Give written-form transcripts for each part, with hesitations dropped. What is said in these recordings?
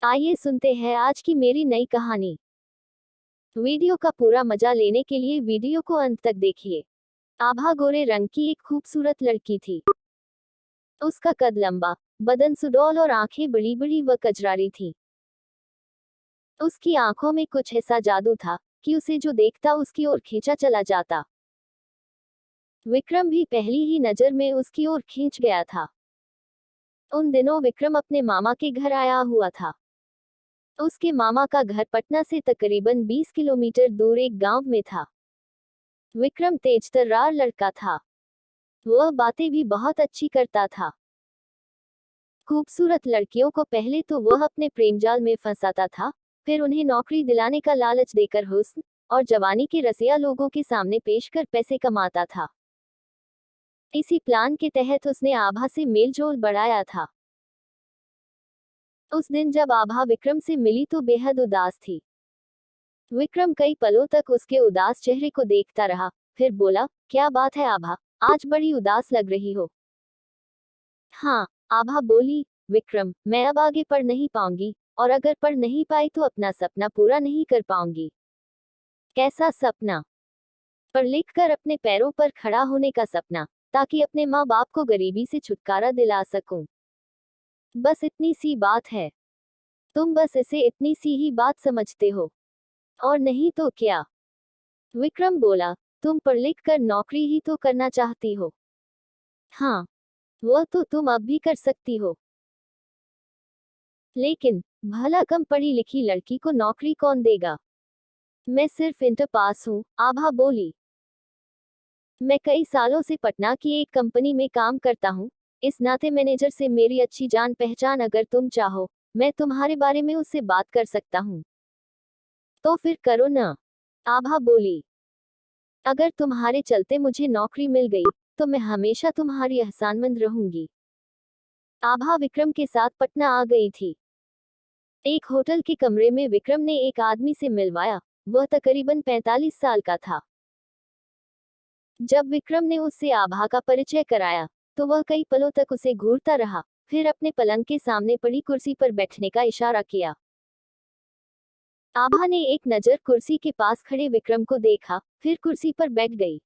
आइए सुनते हैं आज की मेरी नई कहानी। वीडियो का पूरा मजा लेने के लिए वीडियो को अंत तक देखिए। आभा गोरे रंग की एक खूबसूरत लड़की थी। उसका कद लंबा, बदन सुडौल और आंखें बड़ी बड़ी व कजरारी थीं। उसकी आंखों में कुछ ऐसा जादू था कि उसे जो देखता उसकी ओर खींचा चला जाता। विक्रम भी पहली ही नजर में उसकी ओर खींच गया था। उन दिनों विक्रम अपने मामा के घर आया हुआ था। उसके मामा का घर पटना से तकरीबन 20 किलोमीटर दूर एक गांव में था। विक्रम तेजतर्रार लड़का था। वह बातें भी बहुत अच्छी करता था। खूबसूरत लड़कियों को पहले तो वह अपने प्रेमजाल में फंसाता था, फिर उन्हें नौकरी दिलाने का लालच देकर हुस्न और जवानी के रसिया लोगों के सामने पेश कर पैसे कमाता था। इसी प्लान के तहत उसने आभा से मेलजोल बढ़ाया था। उस दिन जब आभा विक्रम से मिली तो बेहद उदास थी। विक्रम कई पलों तक उसके उदास चेहरे को देखता रहा, फिर बोला, क्या बात है आभा, आज बड़ी उदास लग रही हो। हाँ, आभा बोली, विक्रम, मैं अब आगे पढ़ नहीं पाऊंगी, और अगर पढ़ नहीं पाई तो अपना सपना पूरा नहीं कर पाऊंगी। कैसा सपना? पढ़ लिख कर अपने पैरों पर खड़ा होने का सपना, ताकि अपने माँ बाप को गरीबी से छुटकारा दिला सकूं। बस इतनी सी बात है। तुम बस इसे इतनी सी ही बात समझते हो, और नहीं तो क्या। विक्रम बोला, तुम पढ़ लिख कर नौकरी ही तो करना चाहती हो। हाँ, वह तो तुम अब भी कर सकती हो। लेकिन भला कम पढ़ी लिखी लड़की को नौकरी कौन देगा? मैं सिर्फ इंटर पास हूँ, आभा बोली। मैं कई सालों से पटना की एक कंपनी में काम करता हूँ। इस नाते मैनेजर से मेरी अच्छी जान पहचान, अगर तुम चाहो मैं तुम्हारे बारे में उससे बात कर सकता हूँ। तो फिर करो ना, आभा बोली। अगर तुम्हारे चलते मुझे नौकरी मिल गई तो मैं हमेशा तुम्हारी एहसानमंद रहूंगी। आभा विक्रम के साथ पटना आ गई थी। एक होटल के कमरे में विक्रम ने एक आदमी से मिलवाया। वह तकरीबन 45 साल का था। जब विक्रम ने उससे आभा का परिचय कराया तो वह कई पलों तक उसे घूरता रहा, फिर अपने पलंग के सामने पड़ी कुर्सी पर बैठने का इशारा किया। आभा ने एक नजर कुर्सी के पास खड़े विक्रम को देखा, फिर कुर्सी पर बैठ गई।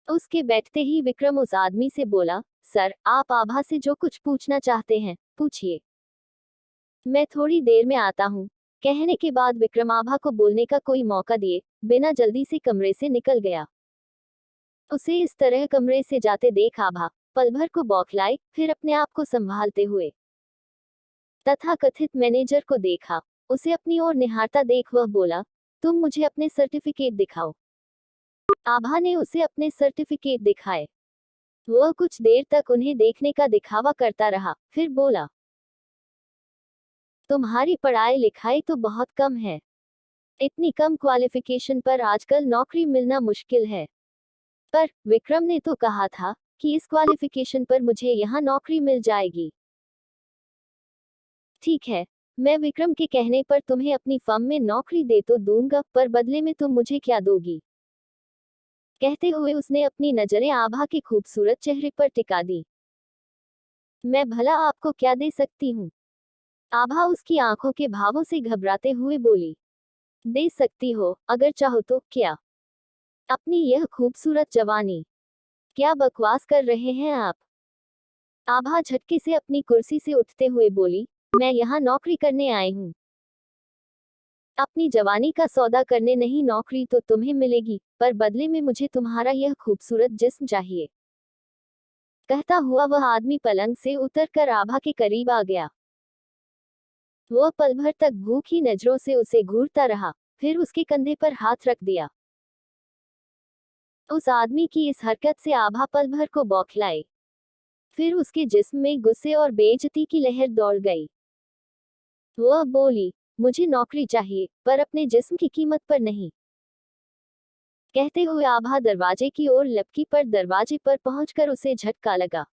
उसके बैठते ही विक्रम उस आदमी से बोला, सर, आप आभा से जो कुछ पूछना चाहते हैं पूछिए। मैं थोड़ी देर में आता हूँ। कहने के बाद विक्रम आभा को बोलने का कोई मौका दिए बिना जल्दी से कमरे से निकल गया। उसे इस तरह कमरे से जाते देख आभा पल भर को बौखलाई, फिर अपने आप को संभालते हुए तथाकथित मैनेजर को देखा। उसे अपनी ओर निहारता देख वह बोला, तुम मुझे अपने सर्टिफिकेट दिखाओ। आभा ने उसे अपने सर्टिफिकेट दिखाए। वह कुछ देर तक उन्हें देखने का दिखावा करता रहा, फिर बोला, तुम्हारी पढ़ाई लिखाई तो बहुत कम है। इतनी कम क्वालिफिकेशन पर आजकल नौकरी मिलना मुश्किल है। पर विक्रम ने तो कहा था कि इस क्वालिफिकेशन पर मुझे यहाँ नौकरी मिल जाएगी। ठीक है, मैं विक्रम के कहने पर तुम्हें अपनी फर्म में नौकरी दे तो दूंगा, पर बदले में तुम मुझे क्या दोगी? कहते हुए उसने अपनी नजरें आभा के खूबसूरत चेहरे पर टिका दी। मैं भला आपको क्या दे सकती हूँ? आभा उसकी आंखों के भावों से घबराते हुए बोली, दे सकती हो अगर चाहो तो। क्या? अपनी यह खूबसूरत जवानी। क्या बकवास कर रहे हैं आप? आभा झटके से अपनी कुर्सी से उठते हुए बोली, मैं यहाँ नौकरी करने आई हूँ। अपनी जवानी का सौदा करने नहीं, नौकरी तो तुम्हें मिलेगी, पर बदले में मुझे तुम्हारा यह खूबसूरत जिस्म चाहिए। कहता हुआ वह आदमी पलंग से उतरकर आभा के करीब आ गया। वह पल भर तक भूखी नजरों से उसे घूरता रहा, फिर उसके कंधे पर हाथ रख दिया। उस आदमी की इस हरकत से आभा पल भर को बौखलाई, फिर उसके जिस्म में गुस्से और बेइज्जती की लहर दौड़ गई। वह बोली, मुझे नौकरी चाहिए, पर अपने जिस्म की कीमत पर नहीं। कहते हुए आभा दरवाजे की ओर लपकी, पर दरवाजे पर पहुंचकर उसे झटका लगा।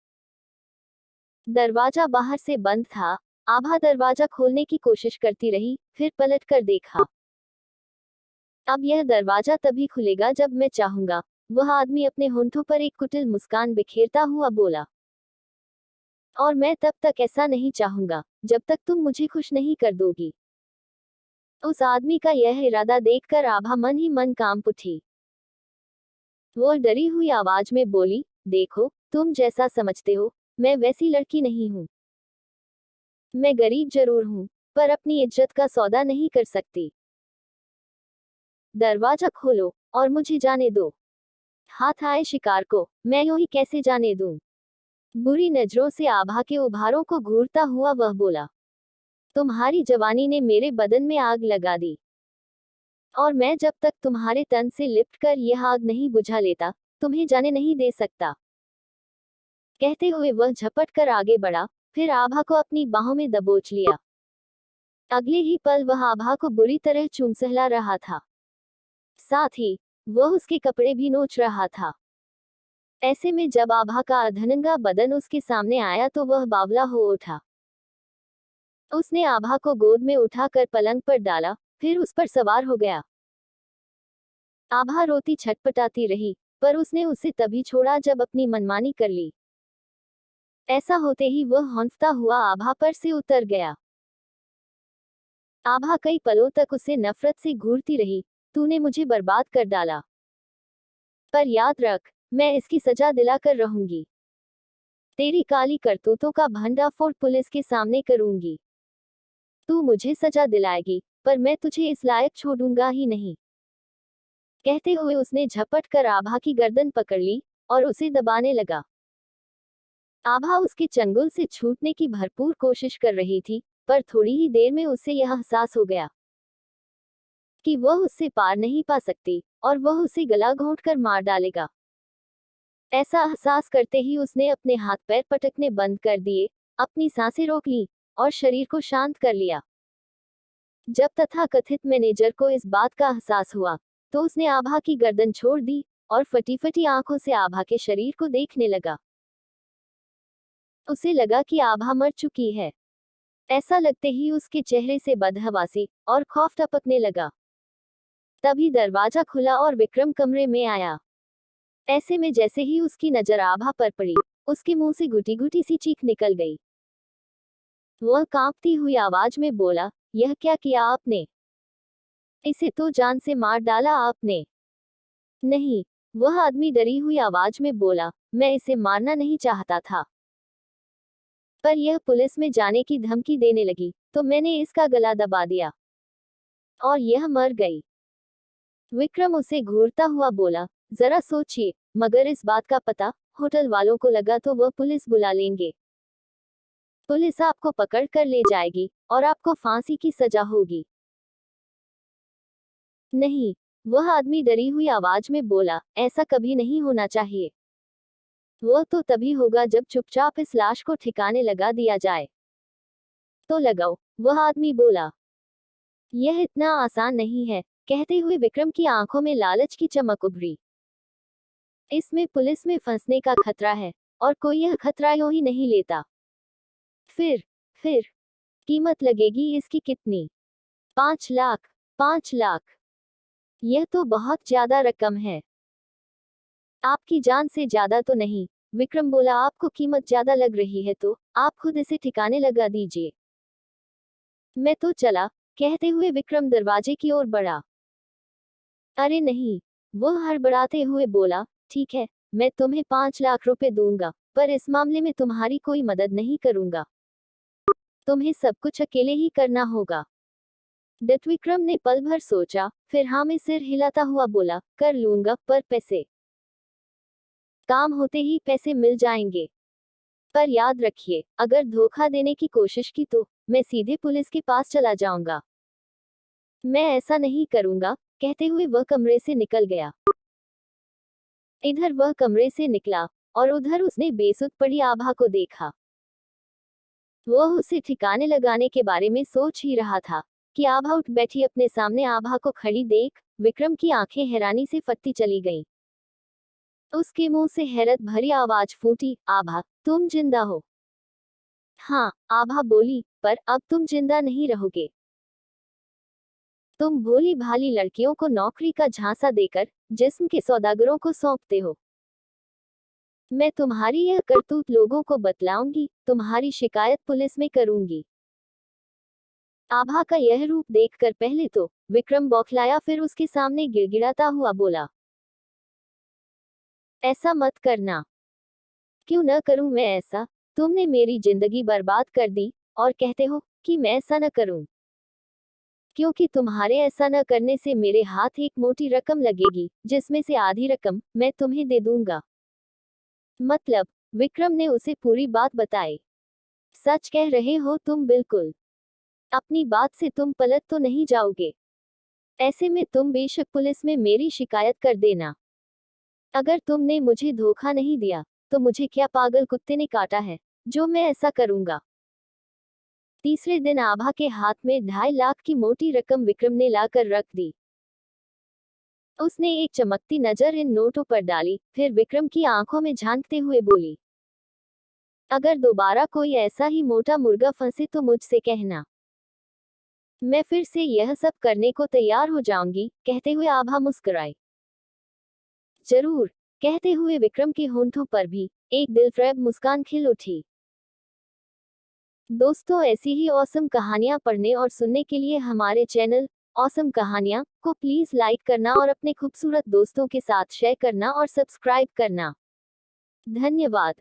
दरवाजा बाहर से बंद था। आभा दरवाजा खोलने की कोशिश करती रही, फिर पलट कर देखा। अब यह दरवाजा तभी खुलेगा जब मैं चाहूंगा। वह आदमी अपने होंठों पर एक कुटिल मुस्कान बिखेरता हुआ बोला। और मैं तब तक ऐसा नहीं चाहूंगा जब तक तुम मुझे खुश नहीं कर दोगी। उस आदमी का यह इरादा देखकर आभा मन ही मन कांप उठी। वो डरी हुई आवाज में बोली, देखो, तुम जैसा समझते हो, मैं वैसी लड़की नहीं हूँ। मैं गरीब जरूर हूँ, पर अपनी इज्जत का सौदा नहीं कर सकती। दरवाजा खोलो और मुझे जाने दो। हाथ आए शिकार को, मैं यूं ही कैसे जाने दूं? बुरी नजरों से आभा के उभारों को घूरता हुआ वह बोला, तुम्हारी जवानी ने मेरे बदन में आग लगा दी, और मैं जब तक तुम्हारे तन से लिपट कर यह आग नहीं बुझा लेता, तुम्हें जाने नहीं दे सकता। कहते हुए वह झपट कर आगे बढ़ा, फिर आभा को अपनी बाहों में दबोच लिया। अगले ही पल वह आभा को बुरी तरह चूम सहला रहा था। साथ ही वह उसके कपड़े भी नोच रहा था। ऐसे में जब आभा का अधनंगा बदन उसके सामने आया तो वह बावला हो उठा। उसने आभा को गोद में उठाकर पलंग पर डाला, फिर उस पर सवार हो गया। आभा रोती छटपटाती रही, पर उसने उसे तभी छोड़ा जब अपनी मनमानी कर ली। ऐसा होते ही वह हौंफता हुआ आभा पर से उतर गया। आभा कई पलों तक उसे नफरत से घूरती रही, तूने मुझे बर्बाद कर डाला, पर याद रख, मैं इसकी सजा दिलाकर रहूंगी। तेरी काली करतूतों का भंडाफोड़ पुलिस के सामने करूंगी। तू मुझे सजा दिलाएगी, पर मैं तुझे इस लायक छोड़ूंगा ही नहीं। कहते हुए उसने झपट कर आभा की गर्दन पकड़ ली और उसे दबाने लगा। आभा उसके चंगुल से छूटने की भरपूर कोशिश कर रही थी, पर थोड़ी ही देर में उसे यह एहसास हो गया कि वह उससे पार नहीं पा सकती, और वह उसे गला घोंट कर मार डालेगा। ऐसा एहसास करते ही उसने अपने हाथ पैर पटकने बंद कर दिए, अपनी सांसें रोक ली और शरीर को शांत कर लिया। जब तथाकथित मैनेजर को इस बात का एहसास हुआ, तो उसने आभा की गर्दन छोड़ दी और फटी फटी आंखों से आभा के शरीर को देखने लगा। उसे लगा कि आभा मर चुकी है। ऐसा लगते ही उसके चेहरे से बदहवासी और खौफ टपकने लगा। तभी दरवाजा खुला और विक्रम कमरे में आया। ऐसे में जैसे ही उसकी नजर आभा पर पड़ी, उसके मुंह से घुटी घुटी सी चीख निकल गई। वह कांपती हुई आवाज में बोला, यह क्या किया आपने? इसे तो जान से मार डाला आपने। नहीं, वह आदमी डरी हुई आवाज में बोला, मैं इसे मारना नहीं चाहता था, पर यह पुलिस में जाने की धमकी देने लगी, तो मैंने इसका गला दबा दिया, और यह मर गई। विक्रम उसे घूरता हुआ बोला, जरा सोचिए, मगर इस बात का पता होटल वालों को लगा तो वह पुलिस बुला लेंगे। पुलिस आपको पकड़ कर ले जाएगी और आपको फांसी की सजा होगी। नहीं, वह आदमी डरी हुई आवाज में बोला, ऐसा कभी नहीं होना चाहिए। वह तो तभी होगा जब चुपचाप इस लाश को ठिकाने लगा दिया जाए। तो लगाओ, वह आदमी बोला। यह इतना आसान नहीं है। कहते हुए विक्रम की आंखों में लालच की चमक उभरी। इसमें पुलिस में फंसने का खतरा है, और कोई यह खतरा यूं ही नहीं लेता। फिर कीमत लगेगी इसकी कितनी? 5 लाख। 5 लाख, यह तो बहुत ज्यादा रकम है। आपकी जान से ज्यादा तो नहीं, विक्रम बोला। आपको कीमत ज्यादा लग रही है तो आप खुद इसे ठिकाने लगा दीजिए। मैं तो चला। कहते हुए विक्रम दरवाजे की ओर बढ़ा। अरे नहीं, वह हड़बड़ाते हुए बोला, ठीक है, मैं तुम्हें 5 लाख रुपए दूंगा, पर इस मामले में तुम्हारी कोई मदद नहीं करूंगा। तुम्हें सब कुछ अकेले ही करना होगा। डट विक्रम ने पल भर सोचा, फिर हाँ में सिर हिलाता हुआ बोला, कर लूंगा, पर पैसे? काम होते ही पैसे मिल जाएंगे। पर याद रखिए, अगर धोखा देने की कोशिश की तो मैं सीधे पुलिस के पास चला जाऊंगा। मैं ऐसा नहीं करूंगा। कहते हुए वह कमरे से निकल गया। इधर वह कमरे से निकला, और उधर उसने बेसुध पड़ी आभा को देखा। वह उसे ठिकाने लगाने के बारे में सोच ही रहा था कि आभा उठ बैठी। अपने सामने आभा को खड़ी देख विक्रम की आंखें हैरानी से फटती चली गईं। उसके मुंह से हैरत भरी आवाज फूटी, आभा, तुम जिंदा हो? हाँ, आभा बोली, पर अब तुम जिंदा नहीं रहोगे। तुम भोली भाली लड़कियों को नौकरी का झांसा देकर जिस्म के सौदागरों को सौंपते हो। मैं तुम्हारी यह करतूत लोगों को बतलाऊंगी, तुम्हारी शिकायत पुलिस में करूंगी। आभा का यह रूप देखकर पहले तो विक्रम बौखलाया, फिर उसके सामने गिड़गिड़ाता हुआ बोला, ऐसा मत करना। क्यों न करूं मैं ऐसा? तुमने मेरी जिंदगी बर्बाद कर दी और कहते हो कि मैं ऐसा न करूं। क्योंकि तुम्हारे ऐसा न करने से मेरे हाथ एक मोटी रकम लगेगी, जिसमें से आधी रकम मैं तुम्हें दे दूंगा। मतलब? विक्रम ने उसे पूरी बात बताई। सच कह रहे हो तुम बिल्कुल। अपनी बात से तुम पलट तो नहीं जाओगे? ऐसे में तुम बेशक पुलिस में मेरी शिकायत कर देना। अगर तुमने मुझे धोखा नहीं दिया, तो मुझे क्या पागल कुत्ते ने काटा है, जो मैं ऐसा करूंगा? तीसरे दिन आभा के हाथ में 2.5 लाख की मोटी रकम विक्रम ने लाकर रख दी। उसने एक चमकती नजर इन नोटों पर डाली, फिर विक्रम की आंखों में झांकते हुए बोली, अगर दोबारा कोई ऐसा ही मोटा मुर्गा फंसे तो मुझसे कहना। मैं फिर से यह सब करने को तैयार हो जाऊंगी। कहते हुए आभा मुस्कुराई। जरूर, कहते हुए विक्रम के होंठों पर भी एक दिलफरेब मुस्कान खिल उठी। दोस्तों, ऐसी ही ऑसम कहानियां पढ़ने और सुनने के लिए हमारे चैनल ऑसम कहानियां को प्लीज लाइक करना और अपने खूबसूरत दोस्तों के साथ शेयर करना और सब्सक्राइब करना। धन्यवाद।